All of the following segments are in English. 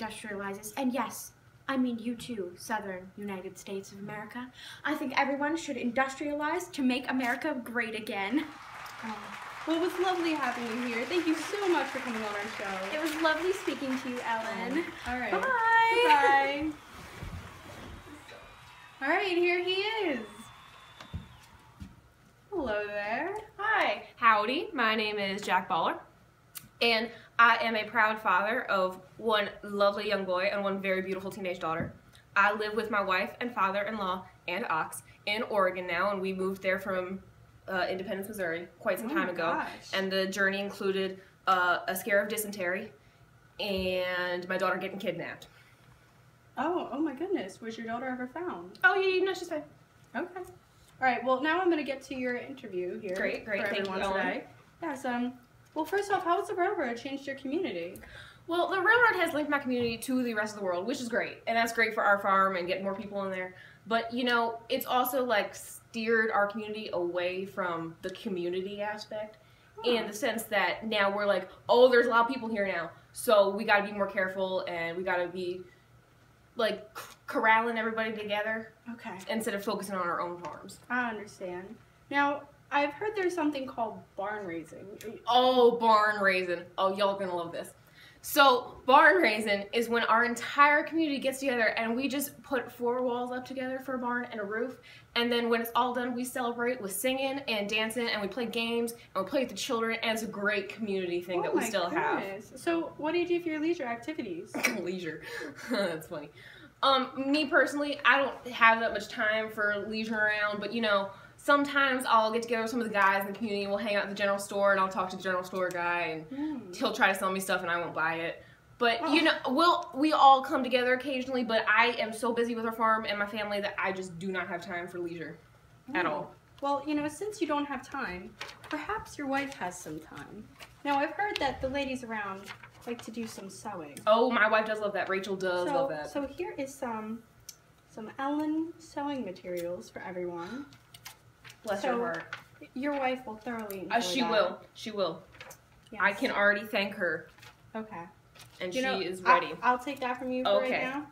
industrializes. And yes, I mean you too, Southern United States of America. I think everyone should industrialize to make America great again. Well, it was lovely having you here. Thank you so much for coming on our show. It was lovely speaking to you, Ellen. All right. Bye. Bye. All right, here he is. Hello there. Hi. Howdy. My name is Jack Baller, and I am a proud father of one lovely young boy and one very beautiful teenage daughter. I live with my wife and father-in-law and Ox in Oregon now, and we moved there from Independence, Missouri quite some time ago. Gosh. And the journey included a scare of dysentery and my daughter getting kidnapped. Oh my goodness. Was your daughter ever found? Oh, yeah, no, she's fine. Okay. All right, well, now I'm going to get to your interview here. Great, for thank everyone you, Ellen. today. Yes, well, first off, how has the railroad changed your community? Well, the railroad has linked my community to the rest of the world, which is great. And that's great for our farm and getting more people in there. But, you know, it's also, like, steered our community away from the community aspect in the sense that now we're like, oh, there's a lot of people here now. So we got to be more careful and we got to be, like, corralling everybody together. Okay. Instead of focusing on our own farms. I understand. Now, I've heard there's something called barn raising. Oh, barn raising. Oh, y'all gonna love this. So, barn raising is when our entire community gets together and we just put 4 walls up together for a barn and a roof. And then when it's all done, we celebrate with singing and dancing and we play games and we play with the children. And it's a great community thing that we still have. So, what do you do for your leisure activities? Leisure. That's funny. Me personally, I don't have that much time for leisure around, but you know, sometimes I'll get together with some of the guys in the community and we'll hang out at the general store and I'll talk to the general store guy and he'll try to sell me stuff and I won't buy it. But you know, we all come together occasionally, but I am so busy with our farm and my family that I just do not have time for leisure at all. Well, you know, since you don't have time, perhaps your wife has some time. Now, I've heard that the ladies around like to do some sewing. Oh, my wife does love that. Rachel does love that. So here is some Ellen sewing materials for everyone. Bless your heart. Your wife will thoroughly enjoy She that. will. She will. Yes. I can already thank her. Okay. And she is ready. I'll take that from you for right now.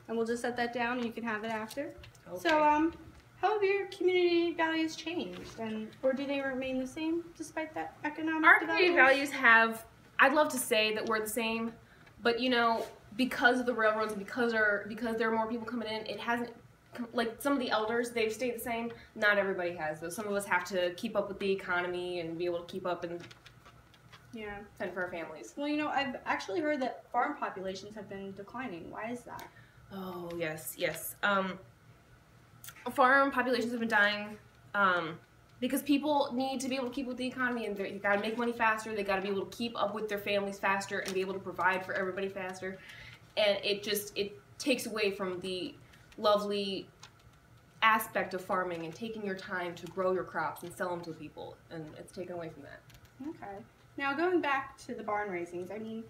And we'll just set that down and you can have it after. Okay. So, how have your community values changed? Or do they remain the same despite that economic Our development? community values have, I'd love to say that we're the same, but you know, because of the railroads and because there are more people coming in, it hasn't, like some of the elders, they've stayed the same. Not everybody has though. Some of us have to keep up with the economy and be able to keep up and fend for our families. Well, you know, I've actually heard that farm populations have been declining. Why is that? Oh, yes, yes. Farm populations have been dying because people need to be able to keep with the economy and they got to make money faster. They got to be able to keep up with their families faster and be able to provide for everybody faster. And it takes away from the lovely aspect of farming and taking your time to grow your crops and sell them to people. And it's taken away from that. Okay. Now, going back to the barn raisings, I mean,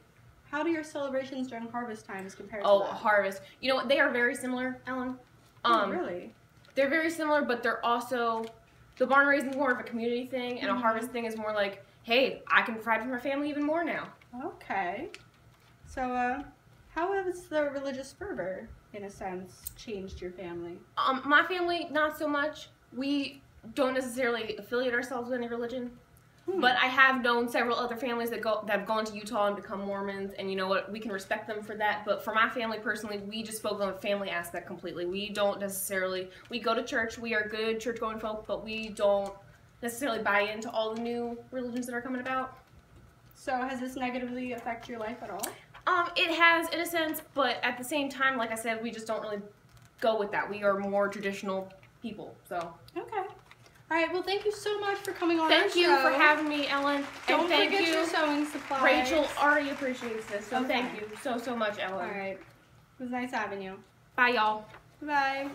how do your celebrations during harvest times compare to that? Oh, harvest. You know what? They are very similar, Ellen. Really? They're very similar, but they're also, the barn raising is more of a community thing, and a harvest thing is more like, hey, I can provide for my family even more now. Okay. So, how has the religious fervor, in a sense, changed your family? My family, not so much. We don't necessarily affiliate ourselves with any religion. But I have known several other families that have gone to Utah and become Mormons, and you know what, we can respect them for that. But for my family personally, we just focus on the family aspect completely. We don't necessarily, we go to church, we are good church-going folk, but we don't necessarily buy into all the new religions that are coming about. So has this negatively affected your life at all? It has, in a sense, but at the same time, like I said, we just don't really go with that. We are more traditional people, so. Okay. All right, well, thank you so much for coming on our show. Thank you for having me, Ellen. Don't forget your sewing supplies. Rachel already appreciates this, so thank you so much, Ellen. All right. It was nice having you. Bye, y'all. Bye.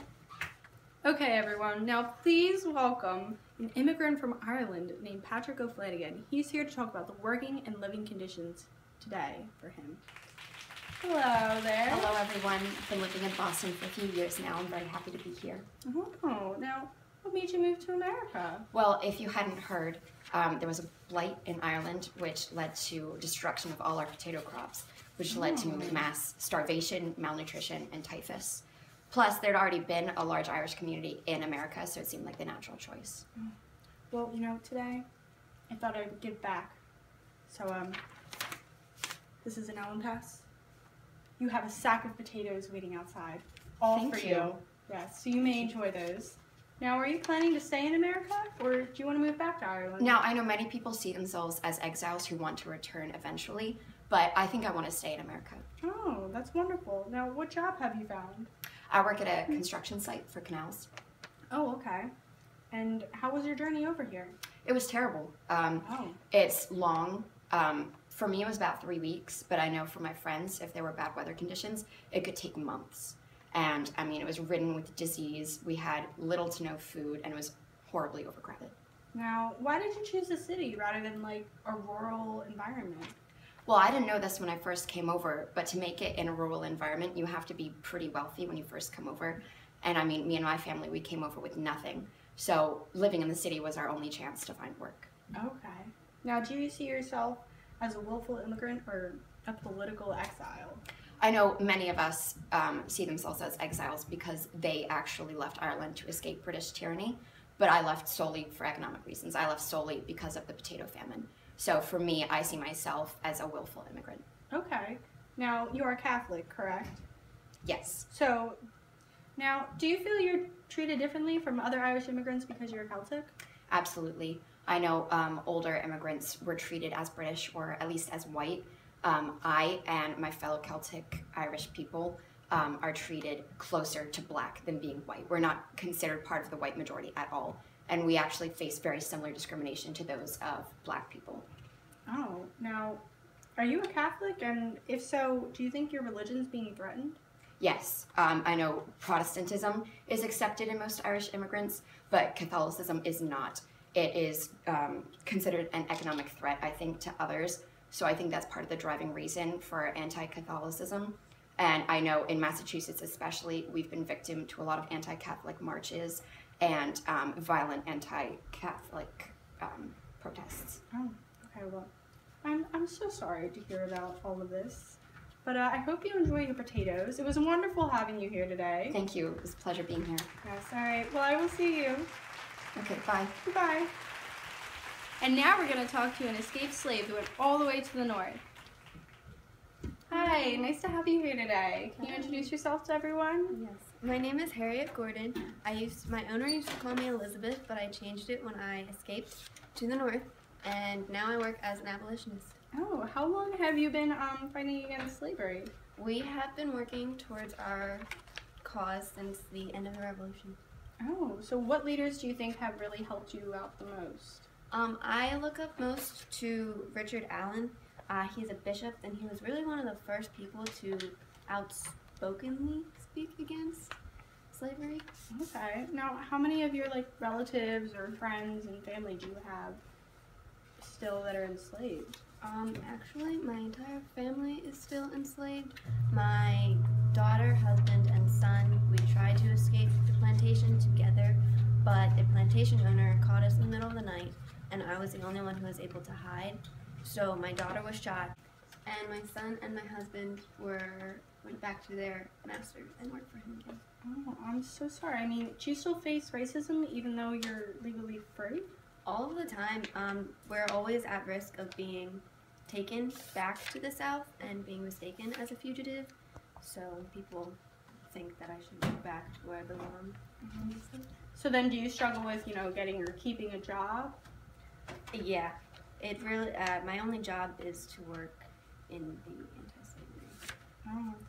Okay, everyone. Now, please welcome an immigrant from Ireland named Patrick O'Flanagan. He's here to talk about the working and living conditions today for him. Hello there. Hello, everyone. I've been living in Boston for a few years now. I'm very happy to be here. Oh, now, what made you move to America? Well, if you hadn't heard, there was a blight in Ireland which led to destruction of all our potato crops. which led to mass starvation, malnutrition, and typhus. Plus, there'd already been a large Irish community in America, so it seemed like the natural choice. Well, you know, today I thought I would give back. So, this is an almond pass. You have a sack of potatoes waiting outside, all Thank for you. Yes, so you may enjoy those. Now, are you planning to stay in America, or do you want to move back to Ireland? Now, I know many people see themselves as exiles who want to return eventually, but I think I want to stay in America. Oh, that's wonderful. Now, what job have you found? I work at a construction site for canals. Oh, okay. And how was your journey over here? It was terrible. Oh. It's long. For me, it was about 3 weeks, but I know for my friends, if there were bad weather conditions, it could take months. And I mean, it was ridden with disease. We had little to no food, and it was horribly overcrowded. Now, why did you choose the city rather than like a rural environment? Well, I didn't know this when I first came over, but to make it in a rural environment, you have to be pretty wealthy when you first come over. And I mean, me and my family, we came over with nothing. So living in the city was our only chance to find work. Okay. Now, do you see yourself as a willful immigrant or a political exile? I know many of us see themselves as exiles because they actually left Ireland to escape British tyranny, but I left solely for economic reasons. I left solely because of the potato famine. So for me, I see myself as a willful immigrant. Okay. Now, you are Catholic, correct? Yes. So, now, do you feel you're treated differently from other Irish immigrants because you're Celtic? Absolutely. I know older immigrants were treated as British or at least as white. I and my fellow Celtic Irish people are treated closer to black than being white. We're not considered part of the white majority at all. And we actually face very similar discrimination to those of black people. Oh, now, are you a Catholic? And if so, do you think your religion's being threatened? Yes, I know Protestantism is accepted in most Irish immigrants, but Catholicism is not. It is considered an economic threat, I think, to others. So I think that's part of the driving reason for anti-Catholicism. And I know in Massachusetts especially, we've been victim to a lot of anti-Catholic marches and violent anti-Catholic protests. Oh, okay, well, I'm so sorry to hear about all of this. But I hope you enjoy your potatoes. It was wonderful having you here today. Thank you. It was a pleasure being here. Yes, all right. Well, I will see you. Okay, bye. Goodbye. And now we're going to talk to an escaped slave that went all the way to the north. Hi, nice to have you here today. Can you introduce yourself to everyone? Yes. My name is Harriet Gordon. My owner used to call me Elizabeth, but I changed it when I escaped to the north, and now I work as an abolitionist. Oh, how long have you been fighting against slavery? We have been working towards our cause since the end of the revolution. Oh, so what leaders do you think have really helped you out the most? I look up most to Richard Allen. He's a bishop, and he was really one of the first people to outspokenly speak against slavery. Okay. Now, how many of your relatives or friends and family do you have still that are enslaved? Actually, my entire family is still enslaved. My daughter, husband, and son, we tried to escape the plantation together, but the plantation owner caught us in the middle of the night, and I was the only one who was able to hide. So my daughter was shot, and my son and my husband went back to their master and worked for him again. Oh, I'm so sorry. I mean, do you still face racism even though you're legally free? All of the time, we're always at risk of being taken back to the South and being mistaken as a fugitive. So people think that I should go back to where I belong. So then do you struggle with, getting or keeping a job? Yeah, it really, my only job is to work in the anti-slavery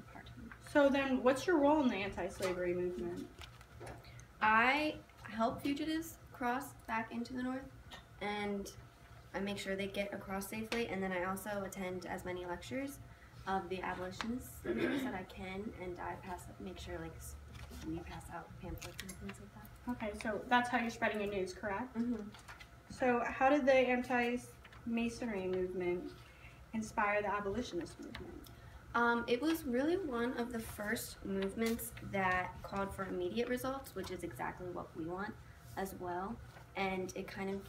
department. So then what's your role in the anti-slavery movement? I help fugitives cross back into the North, and I make sure they get across safely, and then I also attend as many lectures of the abolitionists that I can, and I make sure we pass out pamphlets and things like that. Okay, so that's how you're spreading your news, correct? Mm-hmm. So how did the anti-masonry movement inspire the abolitionist movement? It was really one of the first movements that called for immediate results, which is exactly what we want as well, and it kind of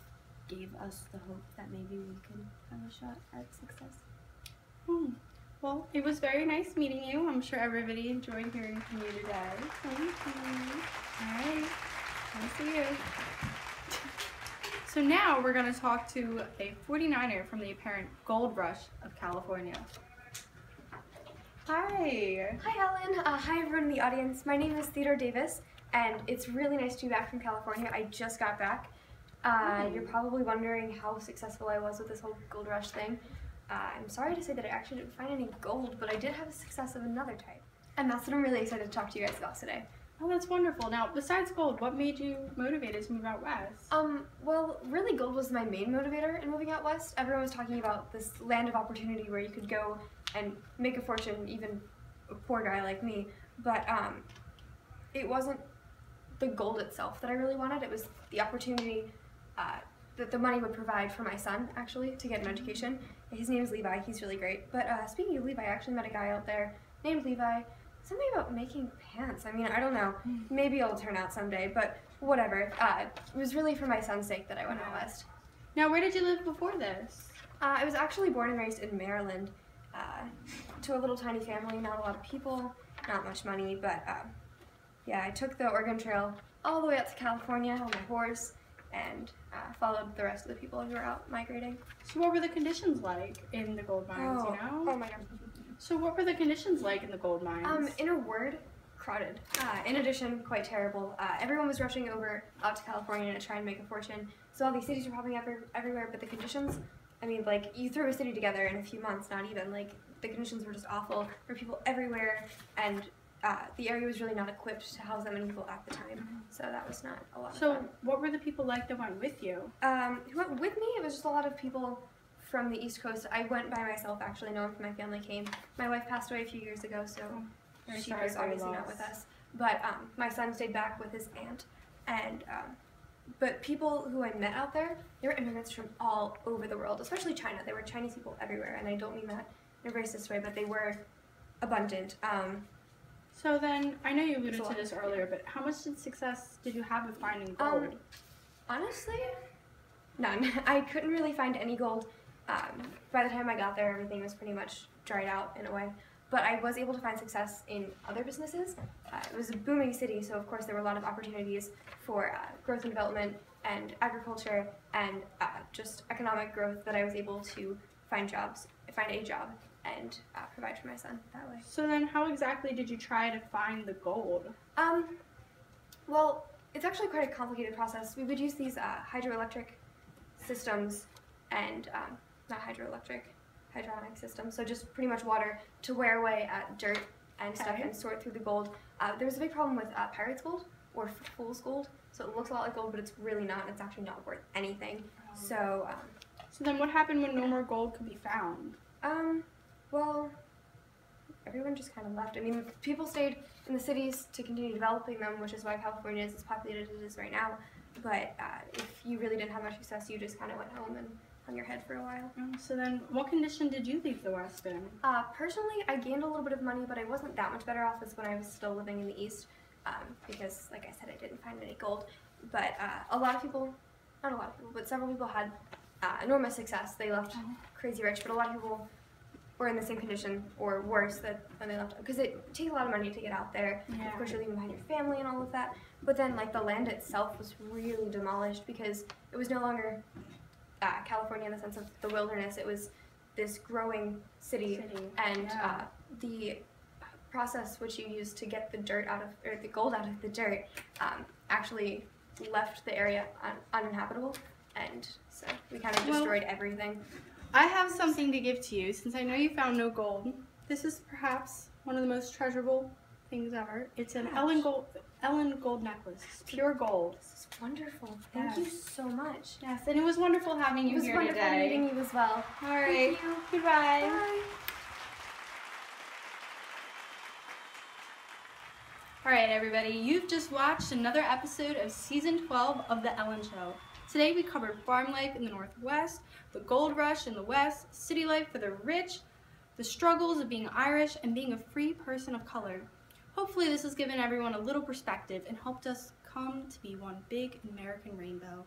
gave us the hope that maybe we could have a shot at success. Well, it was very nice meeting you. I'm sure everybody enjoyed hearing from you today. Thank you. All right. I'll see you. So now we're going to talk to a 49er from the apparent gold rush of California. Hi. Hi, Ellen. Hi, everyone in the audience. My name is Theodore Davis, and it's really nice to be back from California. I just got back. You're probably wondering how successful I was with this whole gold rush thing. I'm sorry to say that I actually didn't find any gold, but I did have a success of another type. And that's what I'm really excited to talk to you guys about today. Oh, that's wonderful. Now, besides gold, what made you motivated to move out west? Well, really gold was my main motivator in moving out west. Everyone was talking about this land of opportunity where you could go and make a fortune, even a poor guy like me. But it wasn't the gold itself that I really wanted. It was the opportunity that the money would provide for my son, actually, to get an education. His name is Levi. He's really great. But speaking of Levi, I actually met a guy out there named Levi. Something about making pants. I mean, I don't know. Maybe it'll turn out someday, but whatever. It was really for my son's sake that I went out west. Now, where did you live before this? I was actually born and raised in Maryland, to a little tiny family, not a lot of people, not much money, but yeah, I took the Oregon Trail all the way out to California on my horse and followed the rest of the people who were out migrating. So what were the conditions like in the gold mines, you know? Oh my God. So what were the conditions like in the gold mines? In a word, crowded. In addition, quite terrible. Everyone was rushing over out to California to try and make a fortune. So all these cities were popping up everywhere, but the conditions, I mean, like, you threw a city together in a few months, not even. Like, the conditions were just awful. There were people everywhere, and the area was really not equipped to house that many people at the time. So that was not a lot of fun. So what were the people like that went with you? Who went with me? It was just a lot of people from the East Coast. I went by myself, actually. No one from my family came. My wife passed away a few years ago, so she was obviously not with us. But my son stayed back with his aunt. And but people who I met out there, they were immigrants from all over the world, especially China. There were Chinese people everywhere, and I don't mean that in a racist way, but they were abundant. So then, I know you alluded to this earlier, but how much success did you have with finding gold? Honestly, none. I couldn't really find any gold. By the time I got there, everything was pretty much dried out in a way. But I was able to find success in other businesses. It was a booming city, so of course there were a lot of opportunities for growth and development and agriculture and just economic growth that I was able to find a job, and provide for my son that way. So then how exactly did you try to find the gold? Well, it's actually quite a complicated process. We would use these hydroelectric systems and not hydronic systems, so just pretty much water to wear away at dirt and stuff and sort through the gold. There was a big problem with pirate's gold or fool's gold, so it looks a lot like gold, but it's really not. It's actually not worth anything. So then what happened when no more gold could be found? Well, everyone just kind of left. I mean, people stayed in the cities to continue developing them, which is why California is as populated as it is right now. But if you really didn't have much success, you just kind of went home and hung your head for a while. So then, what condition did you leave the West in? Personally, I gained a little bit of money, but I wasn't that much better off as when I was still living in the East, because, like I said, I didn't find any gold. But a lot of people, not a lot of people, but several people had enormous success. They left crazy rich, but a lot of people were in the same condition or worse when they left, because it takes a lot of money to get out there. Yeah. Of course, you're leaving behind your family and all of that. But then, like, the land itself was really demolished because it was no longer California in the sense of the wilderness. It was this growing city. And the process which you use to get the dirt out of, or the gold out of the dirt, actually left the area uninhabitable, and so we kind of destroyed everything. I have something to give to you, since I know you found no gold. This is perhaps one of the most treasurable things ever. It's an Ellen gold necklace. It's pure gold. This is wonderful. Thank you so much. Yes, and it was wonderful having you here today. It was wonderful meeting you as well. All right. Thank you. Goodbye. Bye. All right, everybody. You've just watched another episode of Season 12 of The Ellen Show. Today we covered farm life in the Northwest, the gold rush in the West, city life for the rich, the struggles of being Irish, and being a free person of color. Hopefully this has given everyone a little perspective and helped us come to be one big American rainbow.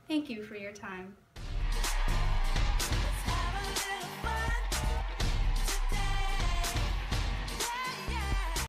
Thank you for your time.